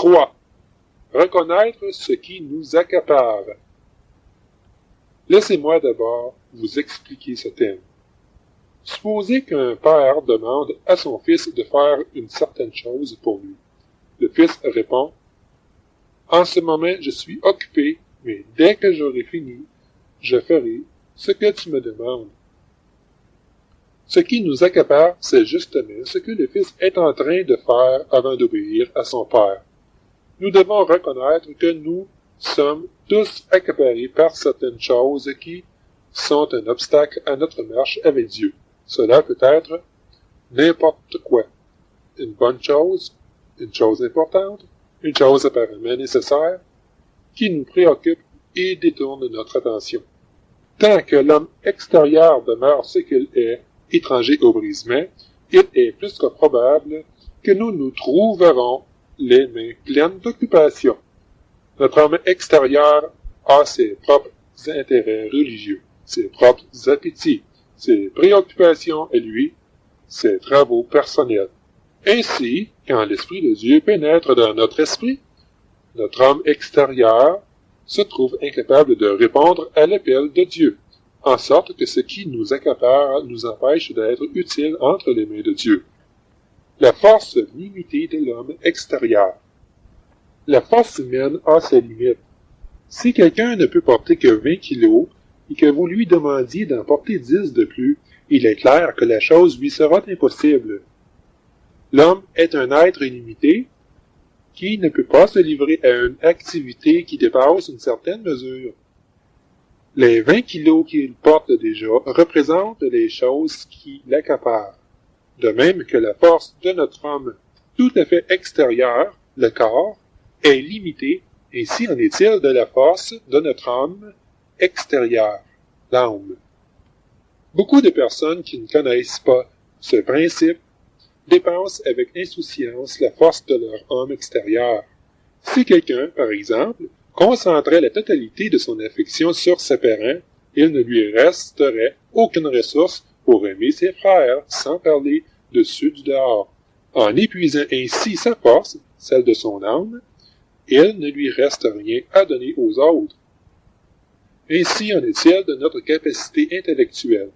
3. Reconnaître ce qui nous accapare. Laissez-moi d'abord vous expliquer ce thème. Supposez qu'un père demande à son fils de faire une certaine chose pour lui. Le fils répond « En ce moment, je suis occupé, mais dès que j'aurai fini, je ferai ce que tu me demandes. » Ce qui nous accapare, c'est justement ce que le fils est en train de faire avant d'obéir à son père. Nous devons reconnaître que nous sommes tous accaparés par certaines choses qui sont un obstacle à notre marche avec Dieu. Cela peut être n'importe quoi. Une bonne chose, une chose importante, une chose apparemment nécessaire, qui nous préoccupe et détourne notre attention. Tant que l'homme extérieur demeure ce qu'il est, étranger au brisement, il est plus que probable que nous nous trouverons les mains pleines d'occupation. Notre homme extérieur a ses propres intérêts religieux, ses propres appétits, ses préoccupations et lui, ses travaux personnels. Ainsi, quand l'Esprit de Dieu pénètre dans notre esprit, notre homme extérieur se trouve incapable de répondre à l'appel de Dieu, en sorte que ce qui nous accapare nous empêche d'être utile entre les mains de Dieu. La force limitée de l'homme extérieur. La force humaine a ses limites. Si quelqu'un ne peut porter que 20 kilos et que vous lui demandiez d'en porter 10 de plus, il est clair que la chose lui sera impossible. L'homme est un être illimité qui ne peut pas se livrer à une activité qui dépasse une certaine mesure. Les 20 kilos qu'il porte déjà représentent les choses qui l'accaparent. De même que la force de notre homme tout à fait extérieur, le corps, est limitée, ainsi en est-il de la force de notre homme extérieur, l'âme. Beaucoup de personnes qui ne connaissent pas ce principe dépensent avec insouciance la force de leur homme extérieur. Si quelqu'un, par exemple, concentrait la totalité de son affection sur ses parents, il ne lui resterait aucune ressource pour aimer ses frères, sans parler de ceux du dehors. En épuisant ainsi sa force, celle de son âme, il ne lui reste rien à donner aux autres. Ainsi en est-il de notre capacité intellectuelle.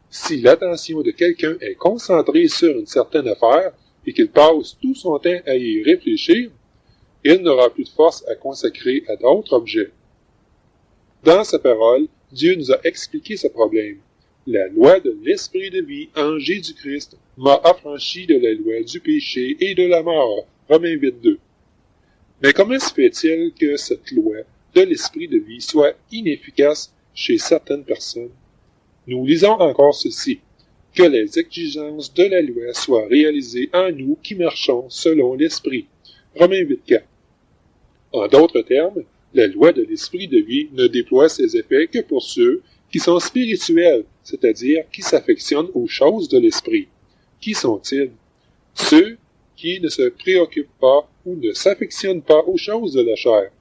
Si l'attention de quelqu'un est concentrée sur une certaine affaire et qu'il passe tout son temps à y réfléchir, il n'aura plus de force à consacrer à d'autres objets. Dans sa parole, Dieu nous a expliqué ce problème. La loi de l'esprit de vie en Jésus-Christ m'a affranchi de la loi du péché et de la mort. Romains 8:2. Mais comment se fait-il que cette loi de l'esprit de vie soit inefficace chez certaines personnes? Nous lisons encore ceci, que les exigences de la loi soient réalisées en nous qui marchons selon l'esprit. Romains 8:4. En d'autres termes, la loi de l'esprit de vie ne déploie ses effets que pour ceux qui sont spirituels, c'est-à-dire qui s'affectionnent aux choses de l'esprit. Qui sont-ils? Ceux qui ne se préoccupent pas ou ne s'affectionnent pas aux choses de la chair.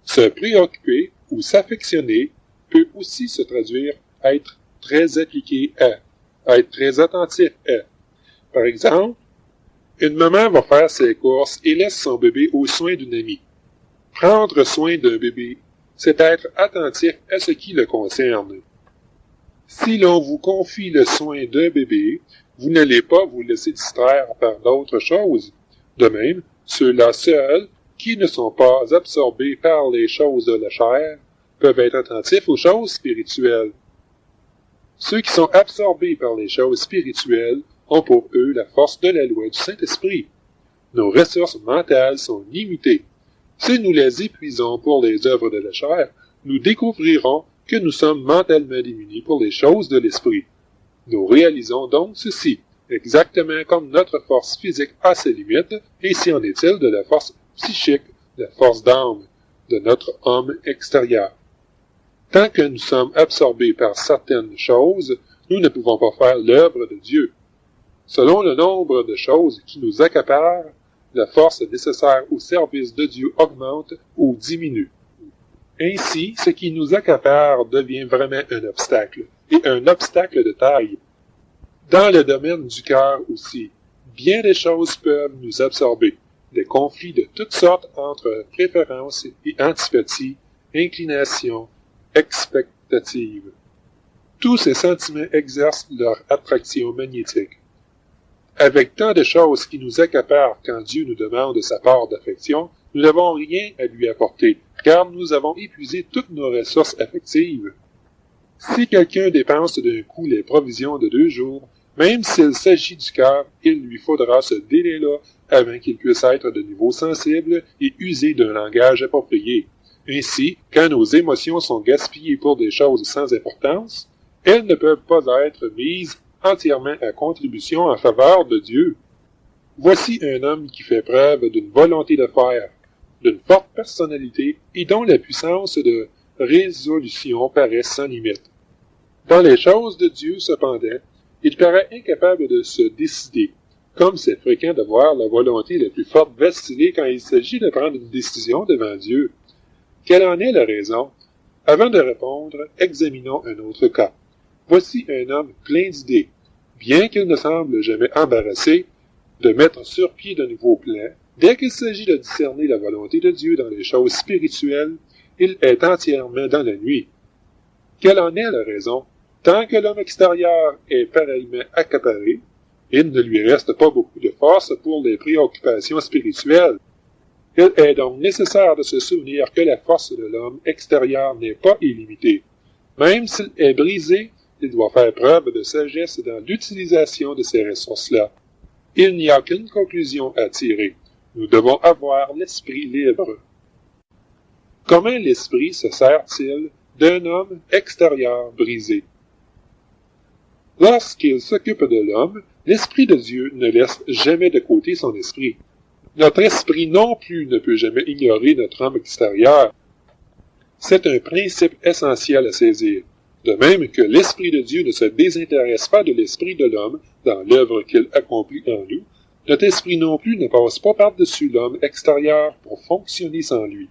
Se préoccuper ou s'affectionner peut aussi se traduire à être très appliqué à être très attentif à. Par exemple, une maman va faire ses courses et laisse son bébé aux soins d'une amie. Prendre soin d'un bébé, c'est être attentif à ce qui le concerne. Si l'on vous confie le soin d'un bébé, vous n'allez pas vous laisser distraire par d'autres choses. De même, ceux-là seuls, qui ne sont pas absorbés par les choses de la chair, peuvent être attentifs aux choses spirituelles. Ceux qui sont absorbés par les choses spirituelles ont pour eux la force de la loi du Saint-Esprit. Nos ressources mentales sont limitées. Si nous les épuisons pour les œuvres de la chair, nous découvrirons que nous sommes mentalement démunis pour les choses de l'esprit. Nous réalisons donc ceci, exactement comme notre force physique a ses limites, ainsi en est-il de la force psychique, de la force d'âme, de notre homme extérieur. Tant que nous sommes absorbés par certaines choses, nous ne pouvons pas faire l'œuvre de Dieu. Selon le nombre de choses qui nous accaparent, la force nécessaire au service de Dieu augmente ou diminue. Ainsi, ce qui nous accapare devient vraiment un obstacle, et un obstacle de taille. Dans le domaine du cœur aussi, bien des choses peuvent nous absorber. des conflits de toutes sortes entre préférences et antipathies, inclinations, expectatives. Tous ces sentiments exercent leur attraction magnétique. Avec tant de choses qui nous accaparent quand Dieu nous demande sa part d'affection, nous n'avons rien à lui apporter, car nous avons épuisé toutes nos ressources affectives. Si quelqu'un dépense d'un coup les provisions de 2 jours, même s'il s'agit du cœur, il lui faudra ce délai-là avant qu'il puisse être de nouveau sensible et user d'un langage approprié. Ainsi, quand nos émotions sont gaspillées pour des choses sans importance, elles ne peuvent pas être mises entièrement à contribution en faveur de Dieu. Voici un homme qui fait preuve d'une volonté de faire, d'une forte personnalité et dont la puissance de résolution paraît sans limite. Dans les choses de Dieu, cependant, il paraît incapable de se décider, comme c'est fréquent de voir la volonté la plus forte vaciller quand il s'agit de prendre une décision devant Dieu. Quelle en est la raison? Avant de répondre, examinons un autre cas. Voici un homme plein d'idées. Bien qu'il ne semble jamais embarrassé de mettre sur pied de nouveaux plans, dès qu'il s'agit de discerner la volonté de Dieu dans les choses spirituelles, il est entièrement dans la nuit. Quelle en est la raison? Tant que l'homme extérieur est pareillement accaparé, il ne lui reste pas beaucoup de force pour les préoccupations spirituelles. Il est donc nécessaire de se souvenir que la force de l'homme extérieur n'est pas illimitée. Même s'il est brisé, il doit faire preuve de sagesse dans l'utilisation de ces ressources-là. Il n'y a qu'une conclusion à tirer. Nous devons avoir l'esprit libre. Comment l'esprit se sert-il d'un homme extérieur brisé? Lorsqu'il s'occupe de l'homme, l'Esprit de Dieu ne laisse jamais de côté son esprit. Notre esprit non plus ne peut jamais ignorer notre homme extérieur. C'est un principe essentiel à saisir. De même que l'Esprit de Dieu ne se désintéresse pas de l'esprit de l'homme dans l'œuvre qu'il accomplit en nous, notre esprit non plus ne passe pas par-dessus l'homme extérieur pour fonctionner sans lui.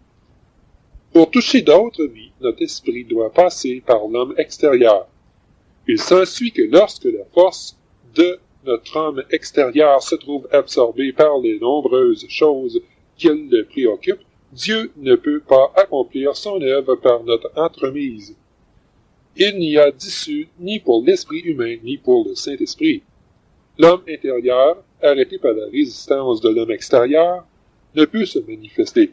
Pour toucher d'autres vies, notre esprit doit passer par l'homme extérieur. Il s'ensuit que lorsque la force de notre homme extérieur se trouve absorbée par les nombreuses choses qui le préoccupent, Dieu ne peut pas accomplir son œuvre par notre entremise. Il n'y a d'issue ni pour l'esprit humain ni pour le Saint-Esprit. L'homme intérieur, arrêté par la résistance de l'homme extérieur, ne peut se manifester.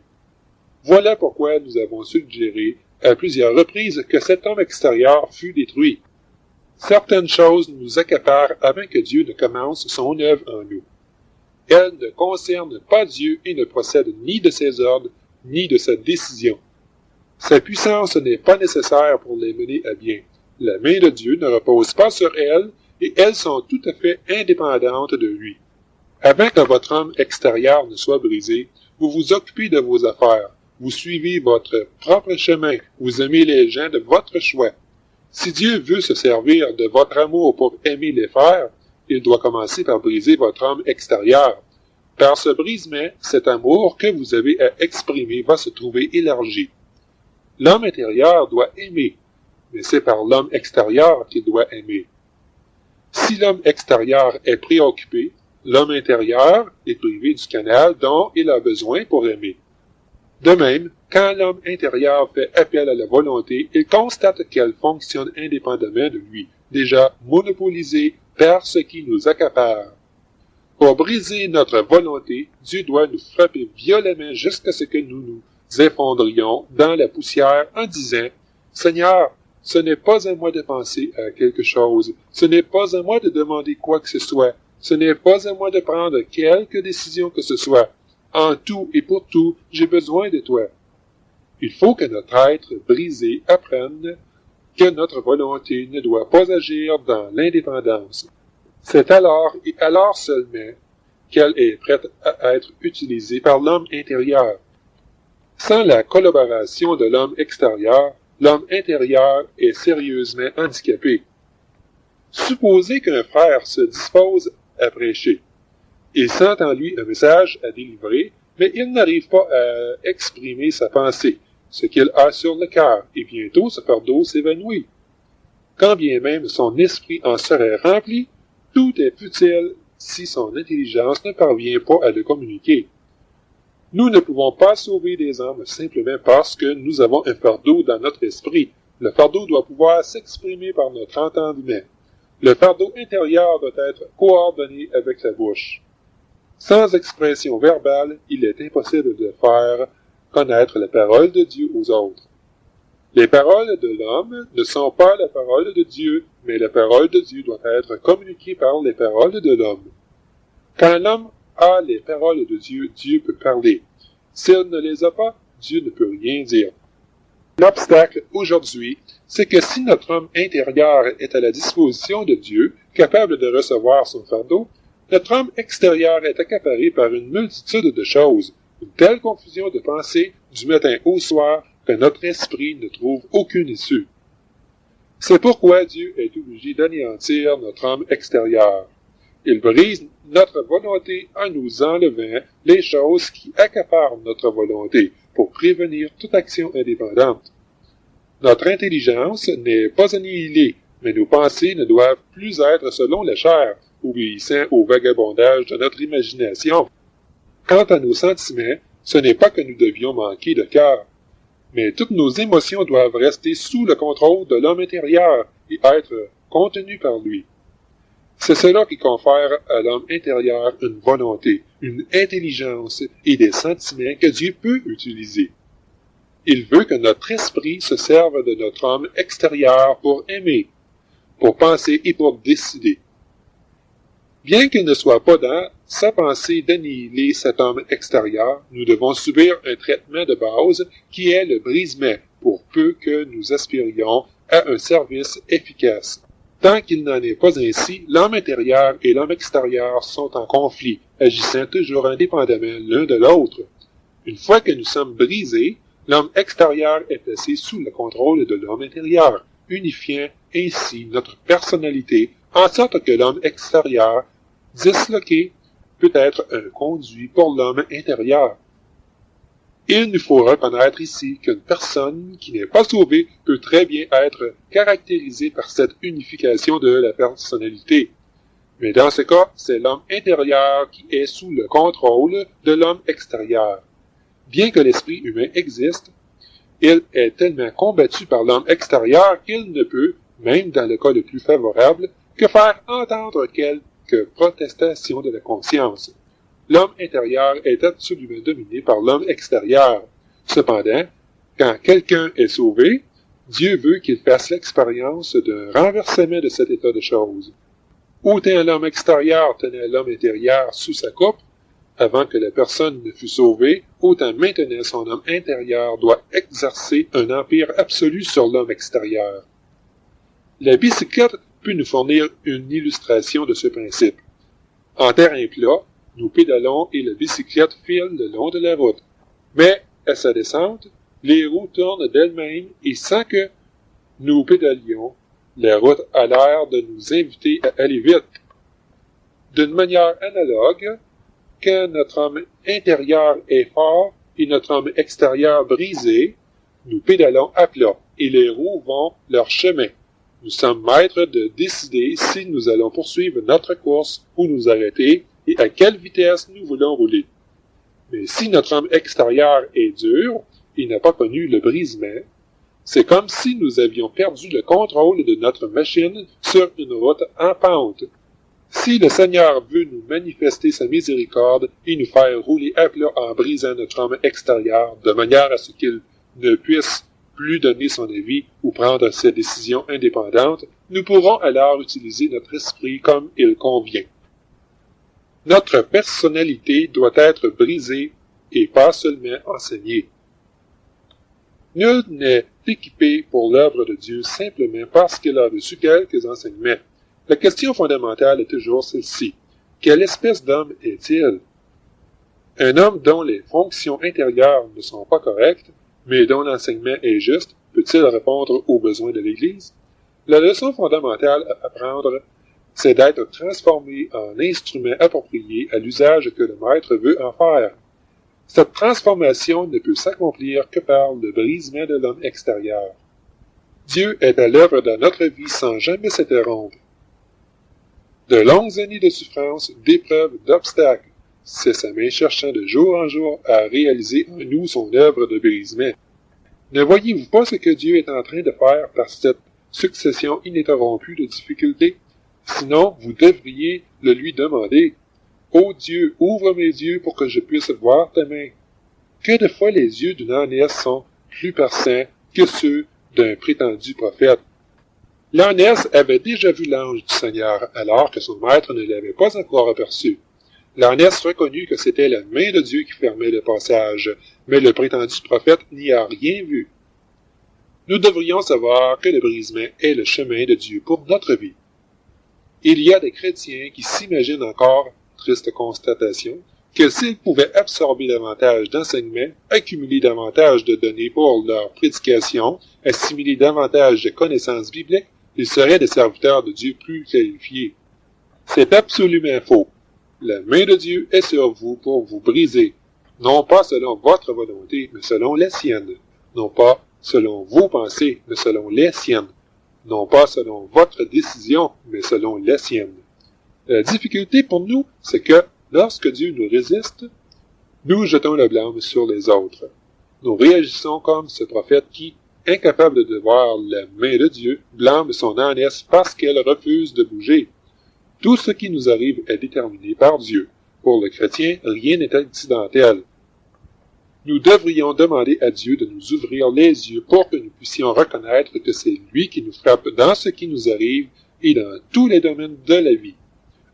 Voilà pourquoi nous avons suggéré à plusieurs reprises que cet homme extérieur fût détruit. Certaines choses nous accaparent avant que Dieu ne commence son œuvre en nous. Elles ne concernent pas Dieu et ne procèdent ni de ses ordres, ni de sa décision. Sa puissance n'est pas nécessaire pour les mener à bien. La main de Dieu ne repose pas sur elles et elles sont tout à fait indépendantes de lui. Avant que votre homme extérieur ne soit brisé, vous vous occupez de vos affaires, vous suivez votre propre chemin, vous aimez les gens de votre choix. Si Dieu veut se servir de votre amour pour aimer les frères, il doit commencer par briser votre homme extérieur. Par ce brisement, cet amour que vous avez à exprimer va se trouver élargi. L'homme intérieur doit aimer, mais c'est par l'homme extérieur qu'il doit aimer. Si l'homme extérieur est préoccupé, l'homme intérieur est privé du canal dont il a besoin pour aimer. De même, quand l'homme intérieur fait appel à la volonté, il constate qu'elle fonctionne indépendamment de lui, déjà monopolisée par ce qui nous accapare. Pour briser notre volonté, Dieu doit nous frapper violemment jusqu'à ce que nous nous effondrions dans la poussière en disant « Seigneur, ce n'est pas à moi de penser à quelque chose, ce n'est pas à moi de demander quoi que ce soit, ce n'est pas à moi de prendre quelque décision que ce soit. En tout et pour tout, j'ai besoin de toi. » Il faut que notre être brisé apprenne que notre volonté ne doit pas agir dans l'indépendance. C'est alors et alors seulement qu'elle est prête à être utilisée par l'homme intérieur. Sans la collaboration de l'homme extérieur, l'homme intérieur est sérieusement handicapé. Supposez qu'un frère se dispose à prêcher. Il sent en lui un message à délivrer, mais il n'arrive pas à exprimer sa pensée, ce qu'il a sur le cœur, et bientôt ce fardeau s'évanouit. Quand bien même son esprit en serait rempli, tout est futile si son intelligence ne parvient pas à le communiquer. Nous ne pouvons pas sauver des âmes simplement parce que nous avons un fardeau dans notre esprit. Le fardeau doit pouvoir s'exprimer par notre entendement. Le fardeau intérieur doit être coordonné avec la bouche. Sans expression verbale, il est impossible de faire connaître la parole de Dieu aux autres. Les paroles de l'homme ne sont pas la parole de Dieu, mais la parole de Dieu doit être communiquée par les paroles de l'homme. Quand l'homme a les paroles de Dieu, Dieu peut parler. S'il ne les a pas, Dieu ne peut rien dire. L'obstacle aujourd'hui, c'est que si notre homme intérieur est à la disposition de Dieu, capable de recevoir son fardeau, notre homme extérieur est accaparé par une multitude de choses, une telle confusion de pensées du matin au soir que notre esprit ne trouve aucune issue. C'est pourquoi Dieu est obligé d'anéantir notre homme extérieur. Il brise notre volonté en nous enlevant les choses qui accaparent notre volonté pour prévenir toute action indépendante. Notre intelligence n'est pas annihilée, mais nos pensées ne doivent plus être selon la chair, obéissant au vagabondage de notre imagination. Quant à nos sentiments, ce n'est pas que nous devions manquer de cœur, mais toutes nos émotions doivent rester sous le contrôle de l'homme intérieur et être contenues par lui. C'est cela qui confère à l'homme intérieur une volonté, une intelligence et des sentiments que Dieu peut utiliser. Il veut que notre esprit se serve de notre homme extérieur pour aimer, pour penser et pour décider. Bien qu'il ne soit pas dans sa pensée d'annihiler cet homme extérieur, nous devons subir un traitement de base qui est le brisement, pour peu que nous aspirions à un service efficace. Tant qu'il n'en est pas ainsi, l'homme intérieur et l'homme extérieur sont en conflit, agissant toujours indépendamment l'un de l'autre. Une fois que nous sommes brisés, l'homme extérieur est placé sous le contrôle de l'homme intérieur, unifiant ainsi notre personnalité, en sorte que l'homme extérieur, disloqué, peut être un conduit pour l'homme intérieur. Il nous faut reconnaître ici qu'une personne qui n'est pas sauvée peut très bien être caractérisée par cette unification de la personnalité. Mais dans ce cas, c'est l'homme intérieur qui est sous le contrôle de l'homme extérieur. Bien que l'esprit humain existe, il est tellement combattu par l'homme extérieur qu'il ne peut, même dans le cas le plus favorable, que faire entendre quelques protestations de la conscience. L'homme intérieur est absolument dominé par l'homme extérieur. Cependant, quand quelqu'un est sauvé, Dieu veut qu'il fasse l'expérience d'un renversement de cet état de choses. Autant l'homme extérieur tenait l'homme intérieur sous sa coupe, avant que la personne ne fût sauvée, autant maintenant son homme intérieur doit exercer un empire absolu sur l'homme extérieur. La bicyclette peut nous fournir une illustration de ce principe. En terrain plat, nous pédalons et la bicyclette file le long de la route. Mais, à sa descente, les roues tournent d'elles-mêmes et sans que nous pédalions, la route a l'air de nous inviter à aller vite. D'une manière analogue, quand notre homme intérieur est fort et notre homme extérieur brisé, nous pédalons à plat et les roues vont leur chemin. Nous sommes maîtres de décider si nous allons poursuivre notre course ou nous arrêter et à quelle vitesse nous voulons rouler. Mais si notre homme extérieur est dur et n'a pas connu le brisement, c'est comme si nous avions perdu le contrôle de notre machine sur une route en pente. Si le Seigneur veut nous manifester sa miséricorde et nous faire rouler à plat en brisant notre homme extérieur de manière à ce qu'il ne puisse plus donner son avis ou prendre ses décisions indépendantes, nous pourrons alors utiliser notre esprit comme il convient. Notre personnalité doit être brisée et pas seulement enseignée. Nul n'est équipé pour l'œuvre de Dieu simplement parce qu'il a reçu quelques enseignements. La question fondamentale est toujours celle-ci. Quelle espèce d'homme est-il? Un homme dont les fonctions intérieures ne sont pas correctes, mais dont l'enseignement est juste, peut-il répondre aux besoins de l'Église? La leçon fondamentale à apprendre, c'est d'être transformé en instrument approprié à l'usage que le Maître veut en faire. Cette transformation ne peut s'accomplir que par le brisement de l'homme extérieur. Dieu est à l'œuvre dans notre vie sans jamais s'interrompre. De longues années de souffrance, d'épreuves, d'obstacles, C'est sa main cherchant de jour en jour à réaliser en nous son œuvre de brisement. Ne voyez-vous pas ce que Dieu est en train de faire par cette succession ininterrompue de difficultés? Sinon, vous devriez le lui demander. Ô Dieu, ouvre mes yeux pour que je puisse voir ta main. Que de fois les yeux d'une ânesse sont plus perçants que ceux d'un prétendu prophète. L'ânesse avait déjà vu l'ange du Seigneur, alors que son maître ne l'avait pas encore aperçu. L'ânesse reconnut que c'était la main de Dieu qui fermait le passage, mais le prétendu prophète n'y a rien vu. Nous devrions savoir que le brisement est le chemin de Dieu pour notre vie. Il y a des chrétiens qui s'imaginent encore, triste constatation, que s'ils pouvaient absorber davantage d'enseignements, accumuler davantage de données pour leur prédication, assimiler davantage de connaissances bibliques, ils seraient des serviteurs de Dieu plus qualifiés. C'est absolument faux. La main de Dieu est sur vous pour vous briser, non pas selon votre volonté, mais selon la sienne, non pas selon vos pensées, mais selon les siennes, non pas selon votre décision, mais selon la sienne. La difficulté pour nous, c'est que, lorsque Dieu nous résiste, nous jetons le blâme sur les autres. Nous réagissons comme ce prophète qui, incapable de voir la main de Dieu, blâme son ânesse parce qu'elle refuse de bouger. Tout ce qui nous arrive est déterminé par Dieu. Pour le chrétien, rien n'est accidentel. Nous devrions demander à Dieu de nous ouvrir les yeux pour que nous puissions reconnaître que c'est lui qui nous frappe dans ce qui nous arrive et dans tous les domaines de la vie.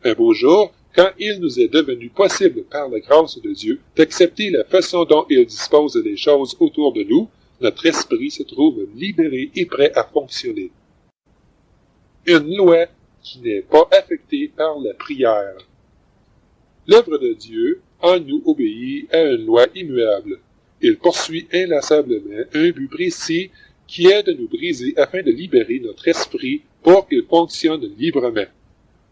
Un beau jour, quand il nous est devenu possible par la grâce de Dieu d'accepter la façon dont il dispose des choses autour de nous, notre esprit se trouve libéré et prêt à fonctionner. Une loi qui n'est pas affectée par la prière. L'œuvre de Dieu en nous obéit à une loi immuable. Il poursuit inlassablement un but précis qui est de nous briser afin de libérer notre esprit pour qu'il fonctionne librement.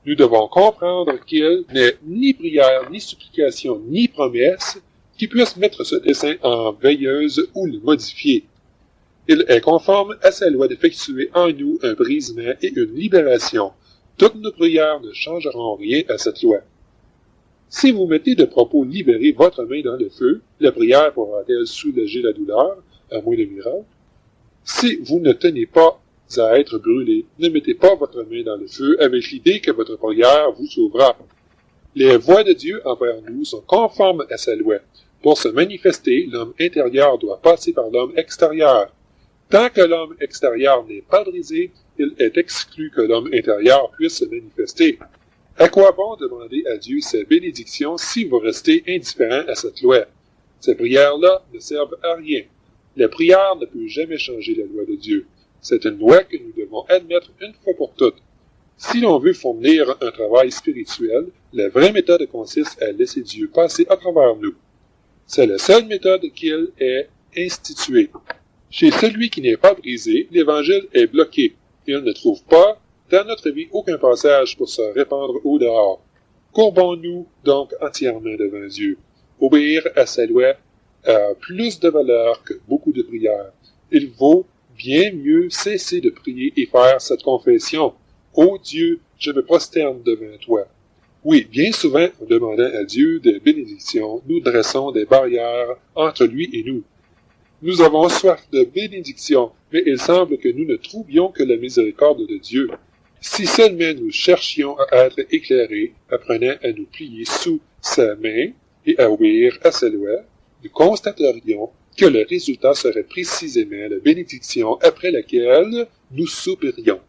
Nous devons comprendre qu'il n'est ni prière, ni supplication, ni promesse qui puisse mettre ce dessein en veilleuse ou le modifier. Il est conforme à sa loi d'effectuer en nous un brisement et une libération. Toutes nos prières ne changeront rien à cette loi. Si vous mettez de propos libérer votre main dans le feu, la prière pourra-t-elle soulager la douleur, à moins de miracle? Si vous ne tenez pas à être brûlé, ne mettez pas votre main dans le feu avec l'idée que votre prière vous sauvera. Les voies de Dieu envers nous sont conformes à sa loi. Pour se manifester, l'homme intérieur doit passer par l'homme extérieur. Tant que l'homme extérieur n'est pas brisé, il est exclu que l'homme intérieur puisse se manifester. À quoi bon demander à Dieu sa bénédiction si vous restez indifférent à cette loi? Ces prières-là ne servent à rien. La prière ne peut jamais changer la loi de Dieu. C'est une loi que nous devons admettre une fois pour toutes. Si l'on veut fournir un travail spirituel, la vraie méthode consiste à laisser Dieu passer à travers nous. C'est la seule méthode qu'il ait instituée. Chez celui qui n'est pas brisé, l'Évangile est bloqué. Il ne trouve pas, dans notre vie, aucun passage pour se répandre au dehors. Courbons-nous donc entièrement devant Dieu. Obéir à sa loi a plus de valeur que beaucoup de prières. Il vaut bien mieux cesser de prier et faire cette confession. Ô Dieu, je me prosterne devant toi. Oui, bien souvent, en demandant à Dieu des bénédictions, nous dressons des barrières entre lui et nous. Nous avons soif de bénédiction, mais il semble que nous ne trouvions que la miséricorde de Dieu. Si seulement nous cherchions à être éclairés, apprenant à nous plier sous sa main et à obéir à sa loi, nous constaterions que le résultat serait précisément la bénédiction après laquelle nous soupirions.